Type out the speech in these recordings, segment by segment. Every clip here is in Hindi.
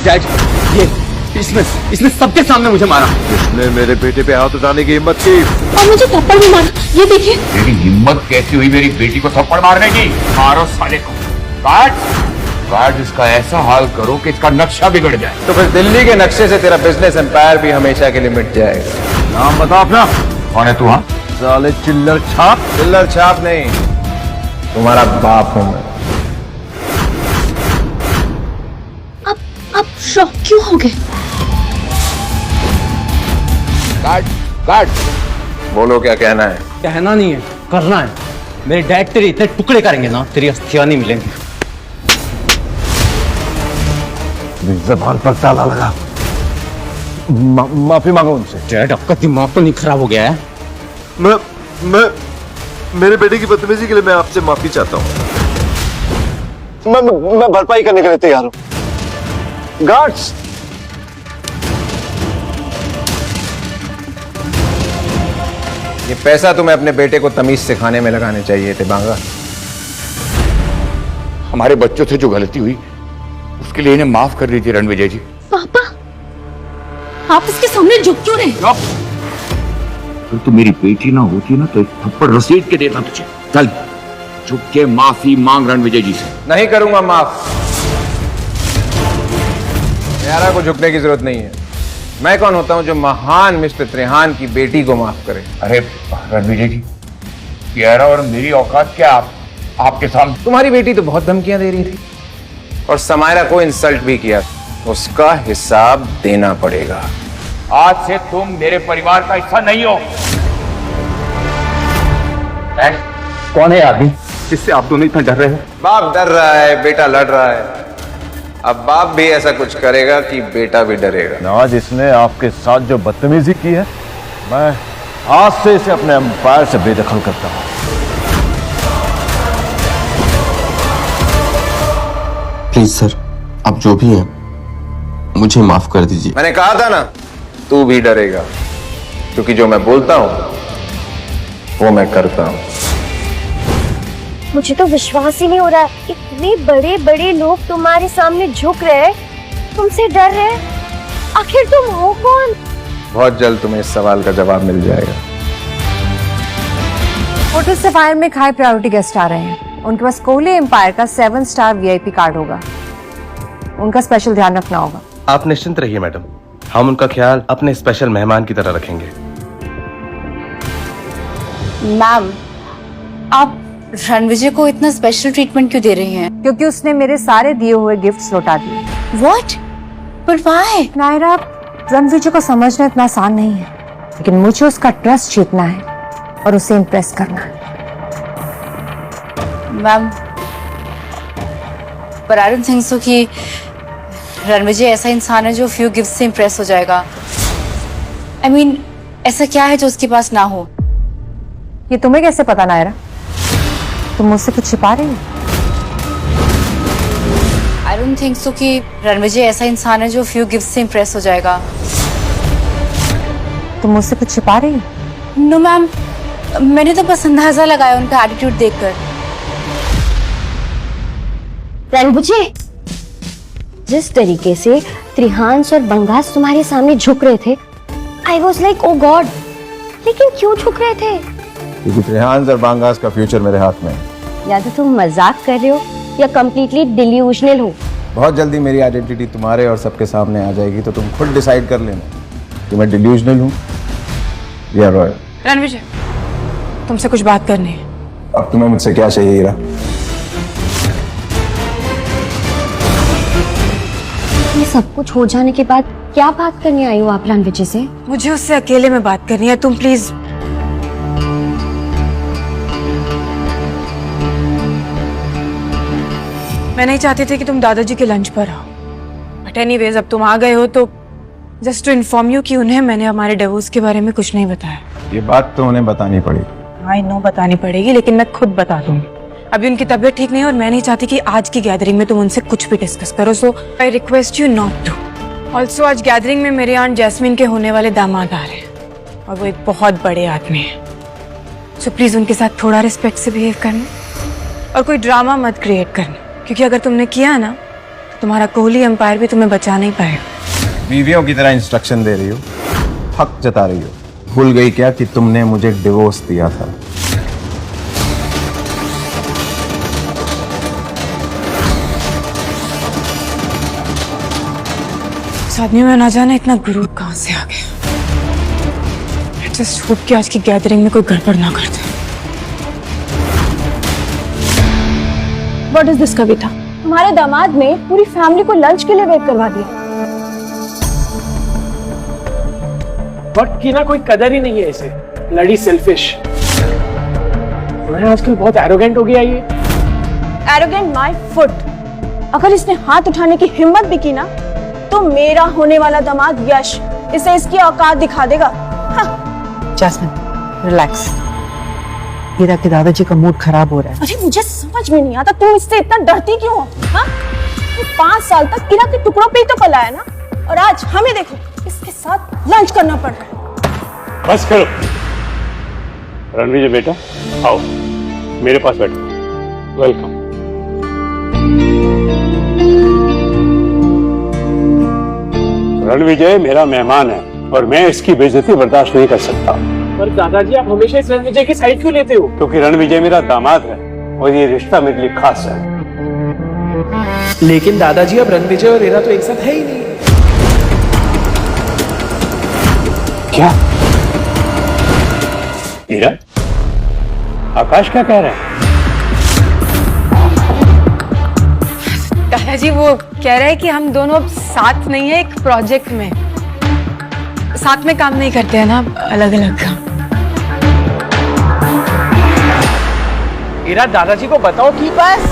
डैड, ये इसने सबके सामने मुझे मारा। इसने मेरे बेटे पे हाथ उठाने की हिम्मत की और मुझे थप्पड़ भी मारा। ये देखिए। तेरी हिम्मत कैसी हुई मेरी बेटी को थप्पड़ मारने की? मारो साले को। गार्ड इसका ऐसा हाल करो कि इसका नक्शा बिगड़ जाए। तो फिर दिल्ली के नक्शे से तेरा बिजनेस एम्पायर भी हमेशा के लिए मिट जाएगा। नाम बता अपना। कौन है तू? हाँ साले चिल्लर छाप नहीं, तुम्हारा बाप हूं मैं। अब शॉक क्यों हो गए? गार्ड बोलो, क्या कहना है? कहना नहीं है, करना है। मेरे डैड तेरे इतने टुकड़े करेंगे ना, तेरी अस्थियां नहीं मिलेंगी। जबान पर ताला लगा। माफी मांगो उनसे। डैड, आपका दिमाग तो नहीं खराब हो गया है? मैं मेरे बेटे की बदतमीजी के लिए मैं आपसे माफी चाहता हूं। मैं भरपाई करने के लिए तैयार हूं। गार्ड्स, ये पैसा तुम्हें अपने बेटे को तमीज सिखाने में लगाने चाहिए थे बांगा। हमारे बच्चों से जो गलती हुई उसके लिए इन्हें माफ कर दीजिए रणविजय जी। पापा, आप इसके सामने झुक क्यों रहे? अगर तू मेरी बेटी ना होती ना तो एक थप्पड़ रसीद के देता तुझे। चल झुक के माफी मांग रणविजय जी से। नहीं करूंगा माफ। यारा को झुकने की जरूरत नहीं है। मैं कौन होता हूं जो महान मिस्टर त्रिहान की बेटी को माफ करे? अरे रणविजय जी, यारा और मेरी औकात क्या आपके सामने? तुम्हारी बेटी तो बहुत धमकियां दे रही थी और समायरा को इंसल्ट भी किया। उसका हिसाब देना पड़ेगा। आज से तुम मेरे परिवार का हिस्सा नहीं हो। कौन है आदमी जिससे आप दोनों इतना डर रहे हो? बाप डर रहा है, बेटा लड़ रहा है। अब बाप भी ऐसा कुछ करेगा कि बेटा भी डरेगा। आज इसने आपके साथ जो बदतमीजी की है, मैं आज से इसे अपने एम्पायर से बेदखल करता हूं। प्लीज सर, आप जो भी हैं मुझे माफ कर दीजिए। मैंने कहा था ना, तू भी डरेगा, क्योंकि जो मैं बोलता हूं वो मैं करता हूं। मुझे तो विश्वास ही नहीं हो रहा है। इतने बड़े बड़े लोग तुम्हारे सामने झुक रहे हैं, तुमसे डर रहे हैं। आखिर तुम हो कौन? बहुत जल्द तुम्हें इस सवाल का जवाब मिल जाएगा। होटल सफायर में एक हाई प्रायोरिटी गेस्ट आ रहे हैं। उनके पास कोहली एम्पायर का 7 स्टार VIP कार्ड होगा। उनका स्पेशल ध्यान रखना होगा। आप निश्चिंत रहिए मैडम, हम उनका ख्याल अपने स्पेशल मेहमान की तरह रखेंगे। मैम, आप रणविजय को इतना स्पेशल ट्रीटमेंट क्यों दे रही हैं? क्योंकि उसने मेरे सारे दिए हुए गिफ्ट्स लौटा दिए। What? But why? Naira, Ranvijay को समझना इतना आसान नहीं है, लेकिन मुझे उसका ट्रस्ट जीतना है और उसे इम्प्रेस करना है। Ma'am, but I don't think so कि रणविजय ऐसा इंसान है जो फ्यू गिफ्ट से इम्प्रेस हो जाएगा। I mean, ऐसा क्या है जो उसके पास ना हो? ये तुम्हें कैसे पता नायरा? तुम मुझसे कुछ छिपा रही हो? I don't think so कि रणविजय ऐसा इंसान है जो फ्यू गिफ्ट से इम्प्रेस हो जाएगा। तुम मुझसे कुछ छिपा रही हो? नो मैम, मैंने तो बस अंदाजा लगाया उनका एटीट्यूड देखकर। रणविजय, जिस तरीके से त्रिहांस और बंगास तुम्हारे सामने झुक रहे थे, I was like oh God. लेकिन क्यों झुक रहे थे? क्योंकि त्रिहांस और बांगास का फ्यूचर मेरे हाथ में है। या तो तुम मजाक कर रहे हो या कंप्लीटली डिल्यूजनल हो। बहुत जल्दी मेरी आइडेंटिटी तुम्हारे और सबके सामने आ जाएगी, तो तुम खुद डिसाइड कर लेना कि मैं डिल्यूजनल हूँ या रॉयल। रणविजय, तुमसे कुछ बात करनी है। अब तुम्हें मुझसे क्या चाहिए हीरा? ये सब कुछ हो जाने के बाद क्या बात करने आई हो आप रणविजय से? मुझे उससे अकेले में बात करनी है। तुम प्लीज। मैं नहीं चाहती थी कि तुम दादाजी के लंच पर आओ, बट एनीवेज अब तुम आ गए हो तो जस्ट टू इन्फॉर्म यू कि उन्हें मैंने हमारे डिवोर्स के बारे में कुछ नहीं बताया। ये बात तो उन्हें बतानी पड़ेगी। आई नो बतानी पड़ेगी, लेकिन मैं खुद बता दूंगी। अभी उनकी तबीयत ठीक नहीं है और मैं नहीं चाहती कि आज की गैदरिंग में तुम उनसे कुछ भी डिस्कस करो, so I request you not to. Also आज गैदरिंग में मेरी आंट जैस्मीन के होने वाले दामाद आ रहे हैं और वो एक बहुत बड़े आदमी है, सो प्लीज उनके साथ थोड़ा रिस्पेक्ट से बिहेव करना और कोई ड्रामा मत क्रिएट करना, क्योंकि अगर तुमने किया ना तुम्हारा कोहली एम्पायर भी तुम्हें बचा नहीं पाएगा। बीवियों की तरह इंस्ट्रक्शन दे रही हो, हक जता रही हो। भूल गई क्या कि तुमने मुझे डिवोर्स दिया था? इस आदमी में ना जाने इतना गुरूर कहां से आ गया। जस्ट होप कि आज की गैदरिंग में कोई गड़बड़ ना कर दे। व्हाट इज दिस कविता? हमारे दामाद ने पूरी फैमिली को लंच के लिए वेट करवा दिया। वक्त की ना कोई कदर ही नहीं है इसे, लड़ी सेल्फिश। मैं आजकल बहुत एरोगेंट हो गया ये। Arrogant my foot. अगर इसने हाथ उठाने की हिम्मत भी की ना तो मेरा होने वाला दामाद यश इसे इसकी औकात दिखा देगा। Jasmine, relax. हीरा के दादाजी का मूड खराब हो रहा है। अरे मुझे समझ में नहीं आता तुम इससे इतना डरती क्यों हो? हाँ? 5 साल तक हीरा के टुकड़ों पे ही तो पला है ना, और आज हमें देखो इसके साथ लंच करना पड़ रहा है। बस करो रणविजय बेटा, आओ मेरे पास बैठो। वेलकम। रणविजय मेरा मेहमान है और मैं इसकी बेइज्जती बर्दाश्त नहीं कर सकता। पर दादाजी आप हमेशा इस रणविजय की साइड क्यों लेते हो? क्योंकि रणविजय मेरा दामाद है और ये रिश्ता मेरे लिए खास है। लेकिन दादाजी अब रणविजय और हीरा तो एक साथ है ही नहीं। क्या? हीरा, आकाश क्या कह रहा है? दादाजी वो कह रहे हैं कि हम दोनों अब साथ नहीं है, एक प्रोजेक्ट में साथ में काम नहीं करते हैं ना, अलग अलग काम। हीरा, दादाजी को बताओ कि बस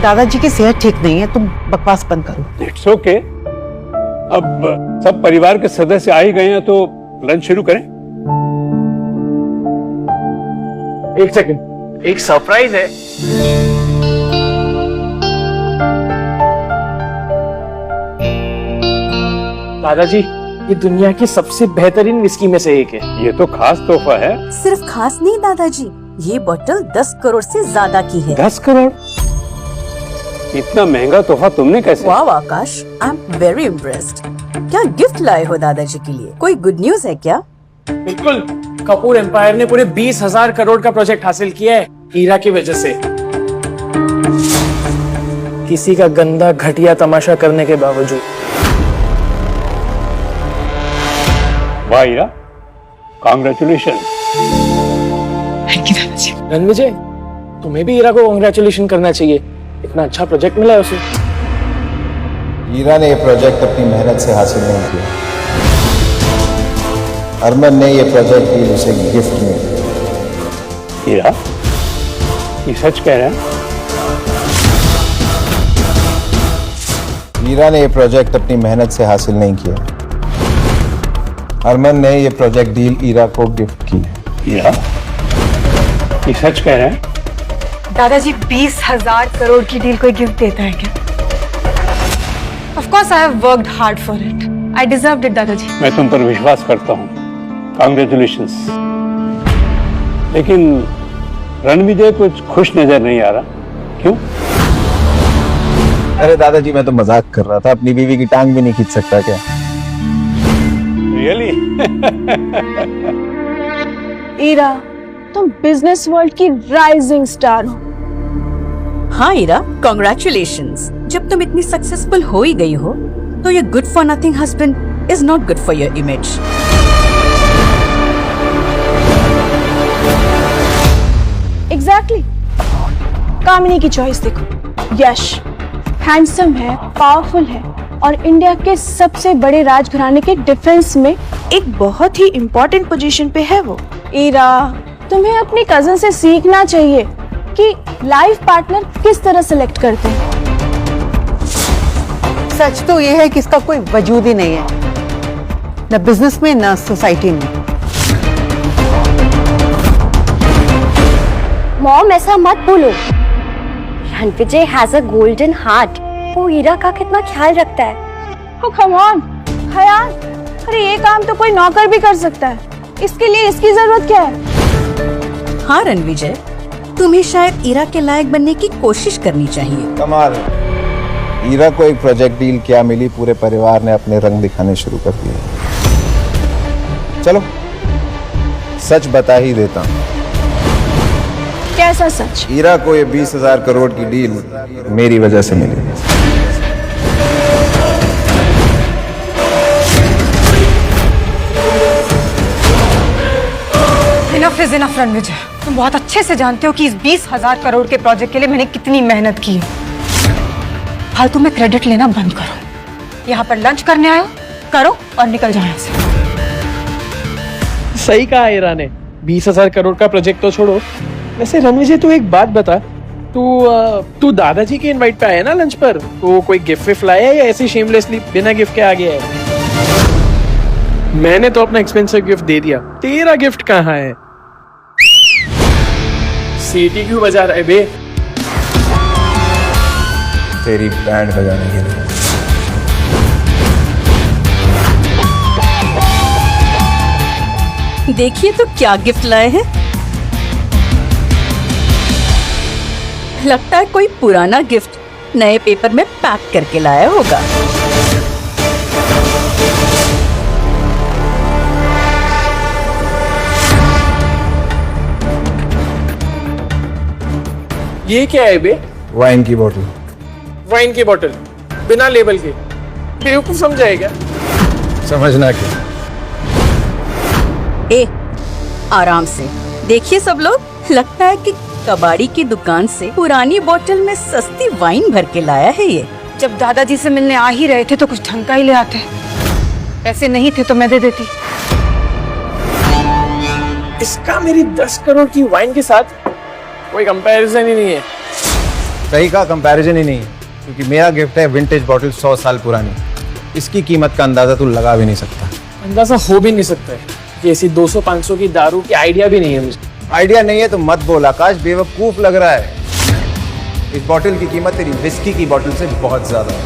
दादाजी की सेहत ठीक नहीं है, तुम बकवास बंद करो। It's okay. अब सब परिवार के सदस्य आ ही गए हैं तो लंच शुरू करें। एक सेकंड, एक सरप्राइज है। दादाजी, ये दुनिया की सबसे बेहतरीन विस्की में से एक है। ये तो खास तोहफा है। सिर्फ खास नहीं दादाजी, ये बोतल 10 करोड़ से ज्यादा की है। 10 करोड़? इतना महंगा तोहफा तुमने कैसे? वाह आकाश, आई एम वेरी इम्प्रेस्ड। क्या गिफ्ट लाए हो दादाजी के लिए? कोई गुड न्यूज है क्या? बिल्कुल, कपूर एम्पायर ने पूरे 20,000 करोड़ का प्रोजेक्ट हासिल किया है हीरा की वजह से। किसी का गंदा घटिया तमाशा करने के बावजूद। वाह हीरा, कांग्रेचुलेशन। थैंक यू दादाजी। रणविजय, तुम्हें भी हीरा को कांग्रेचुलेशन करना चाहिए, इतना अच्छा प्रोजेक्ट मिला है उसे। हीरा ने यह प्रोजेक्ट अपनी मेहनत से हासिल नहीं किया। अरमान ने यह प्रोजेक्ट भी उसे गिफ्ट में दिया। हीरा, ये सच कह रहे हैं? हीरा ने यह प्रोजेक्ट अपनी मेहनत से हासिल नहीं किया। अरमान ने यह प्रोजेक्ट डील हीरा को गिफ्ट की है। हीरा, ये सच कह रहे हैं? दादाजी 20,000 करोड़ की डील कोई गिफ्ट देता है क्या? Of course I have worked hard for it. I deserved it दादाजी। मैं तुम पर विश्वास करता हूँ, कांग्रेचुलेशंस। लेकिन रणविजय कुछ खुश नजर नहीं आ रहा, क्यों? अरे दादाजी, मैं तो मजाक कर रहा था, अपनी बीवी की टांग भी नहीं खींच सकता क्या? रियली? हीरा, तुम बिजनेस वर्ल्ड की राइजिंग स्टार हो। हाँ हीरा, कॉन्ग्रेचुलेशंस। जब तुम इतनी सक्सेसफुल हो ही गई हो तो ये good for nothing husband is not good for your image. Exactly. Kamini की चॉइस देखो। यश हैंडसम है, पावरफुल है और इंडिया के सबसे बड़े राजघराने के डिफेंस में एक बहुत ही इम्पोर्टेंट पोजीशन पे है वो। हीरा, तुम्हें अपनी कजन से सीखना चाहिए कि लाइफ पार्टनर किस तरह सिलेक्ट करते हैं। सच तो ये है कि इसका कोई वजूद ही नहीं है, न बिजनेस में न सोसाइटी में। मॉम, ऐसा मत बोलो। Ranvijay has a golden heart. वो हीरा का कितना ख्याल रखता है। Oh, come on, ख्याल? अरे ये काम तो कोई नौकर भी कर सकता है, इसके लिए इसकी जरूरत क्या है? हाँ रणविजय, तुम्हें शायद हीरा के लायक बनने की कोशिश करनी चाहिए। कमाल, ईरा को एक प्रोजेक्ट डील क्या मिली, पूरे परिवार ने अपने रंग दिखाने शुरू कर दिए। चलो सच बता ही देता हूं। कैसा सच? ईरा को ये 20,000 करोड़ की डील मेरी वजह से मिली। इनफ इज इनफ रणविजय, तुम बहुत अच्छे से जानते हो कि इस 20,000 करोड़ के प्रोजेक्ट के लिए मैंने कितनी मेहनत की है। फालतू में क्रेडिट लेना बंद करो। यहाँ पर लंच करने आए हो, करो और निकल जाओ यहाँ से। सही कहा ईरा ने, 20,000 करोड़ का प्रोजेक्ट तो छोड़ो। वैसे रणविजय तू एक बात बता, तू दादाजी के इनवाइट पे आया ना लंच पर, तो कोई गिफ्ट विफ्ट लाया है या ऐसे शेमलेसली बिना गिफ्ट के आ गया है? मैंने तो अपना एक्सपेंसिव गिफ्ट दे दिया, तेरा गिफ्ट कहाँ है? सीटी क्यों बजा रहा है बे? तेरी बैंड बजाने के लिए। देखिए तो क्या गिफ्ट लाए हैं। लगता है कोई पुराना गिफ्ट नए पेपर में पैक करके लाया होगा। ये क्या है बे? वाइन की बोतल। वाइन की बोतल बिना लेबल के? बेवकूफ समझाएगा? समझना क्या? ए, आराम से देखिए सब लोग, लगता है कि कबाड़ी की दुकान से पुरानी बोतल में सस्ती वाइन भर के लाया है ये। जब दादाजी से मिलने आ ही रहे थे तो कुछ ढंग का ही ले आते। पैसे नहीं थे तो मैं दे देती। इसका मेरी 10 करोड़ की वाइन के साथ कोई कंपैरिजन ही नहीं है। सही का कंपैरिजन ही नहीं, क्योंकि मेरा गिफ्ट है विंटेज बॉटल 100 साल पुरानी। इसकी कीमत का अंदाजा तू लगा भी नहीं सकता। अंदाजा हो भी नहीं सकता है कि ऐसी 200-500 की दारू की आइडिया भी नहीं है मुझे। आइडिया नहीं है तो मत बोल आकाश, बेवकूफ लग रहा है। इस बॉटल की कीमत तेरी विस्की की बॉटल से बहुत ज्यादा है।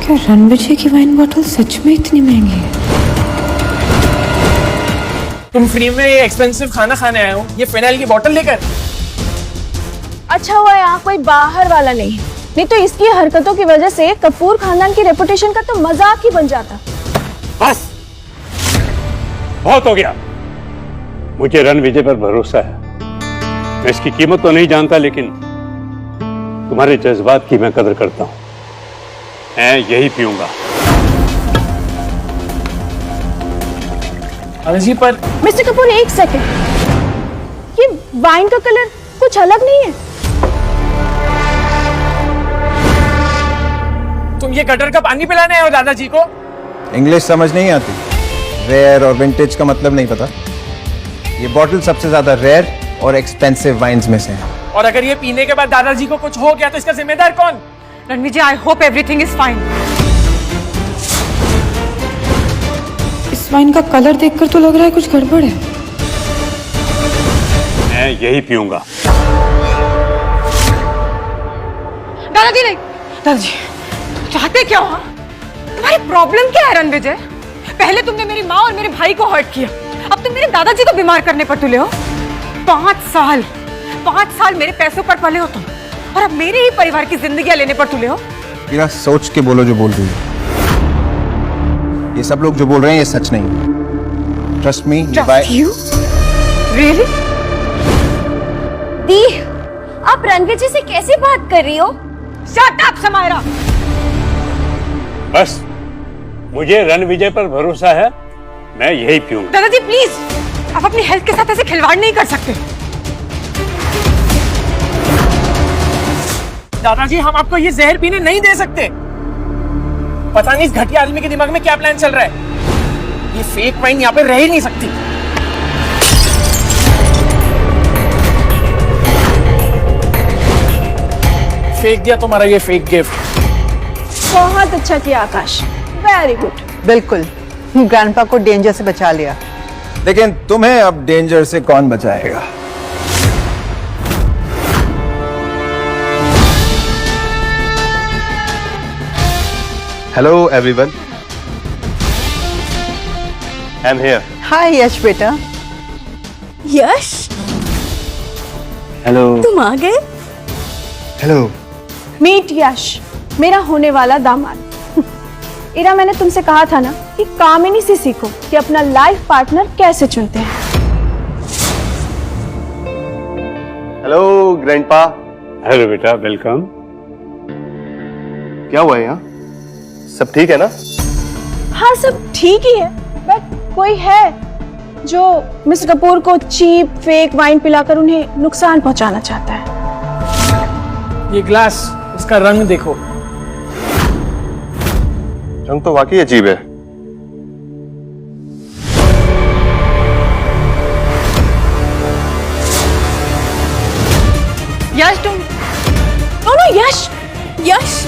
क्या रणविजय की वाइन बॉटल सच में इतनी महंगी है? तुम फ्री में ये एक्सपेंसिव खाना खाने आए हो, ये फिनाइल की बोतल लेकर? अच्छा हुआ यहाँ कोई बाहर वाला नहीं तो इसकी हरकतों की वजह से कपूर खानदान की रेपुटेशन का तो मजाक ही बन जाता। बस बहुत हो गया। मुझे रणविजय पर भरोसा है। मैं इसकी कीमत तो नहीं जानता, लेकिन तुम्हारे जज्बात की मैं कदर करता हूं। मैं यही पीऊंगा। जी पर मिस्टर कपूर एक सेकंड, ये वाइन का कलर कुछ अलग नहीं है? तुम ये गटर का पानी पिलाने आए हो दादाजी को? इंग्लिश समझ नहीं आती? रेयर और विंटेज का मतलब नहीं पता? ये बॉटल सबसे ज्यादा रेयर और एक्सपेंसिव वाइन्स में से है। और अगर ये पीने के बाद दादाजी को कुछ हो गया तो इसका जिम्मेदार कौन? Ranvijay, I hope everything is fine. इस वाइन का कलर देखकर तो लग रहा है कुछ गड़बड़ है। मैं यही पीऊंगा। दादाजी नहीं, दादाजी चाहते क्या हो? तुम्हारी प्रॉब्लम क्या है रणविजय? पहले तुमने मेरी माँ और मेरे भाई को हर्ट किया, अब तुम मेरे दादाजी को बीमार करने पर तुले हो। 5 साल मेरे पैसों पर पले हो तुम, और अब मेरे ही परिवार की जिंदगियां लेने पर तुले हो। मेरा सोच के बोलो जो बोल रही है। ये सब लोग जो बोल रहे हैं ये सच नहीं। Trust me. रियली? दी, आप रणविजय से कैसे बात कर रही हो? Shut up Samaira. बस मुझे रणविजय पर भरोसा है, मैं यही पीऊंगा। दादाजी प्लीज, आप अपनी हेल्थ के साथ ऐसे खिलवाड़ नहीं कर सकते। दादाजी हम आपको ये जहर पीने नहीं दे सकते। पता नहीं इस घटिया आदमी के दिमाग में क्या प्लान चल रहा है। ये फेक वाइन यहाँ पे रह ही नहीं सकती। फेंक दिया तुम्हारा ये फेक गिफ्ट। बहुत अच्छा किया आकाश, वेरी गुड। बिल्कुल, ग्रैंडपा को डेंजर से बचा लिया। लेकिन तुम्हें अब डेंजर से कौन बचाएगा? Hello everyone, I am here. Hi Yash बेटा। यश, हेलो। तुम आ गए? हेलो। मीट यश, मेरा होने वाला दामाद। इरा, मैंने तुमसे कहा था ना कि कामिनी से सीखो कि अपना लाइफ पार्टनर कैसे चुनते हैं। Hello grandpa. हेलो बेटा, वेलकम। क्या हुआ यहाँ? सब ठीक है ना? हाँ, सब ठीक ही है, बट कोई है जो मिस्टर कपूर को चीप फेक वाइन पिलाकर उन्हें नुकसान पहुंचाना चाहता है। ये ग्लास, इसका रंग देखो। रंग तो वाकई अजीब है। यश, तुम दोनों यश यश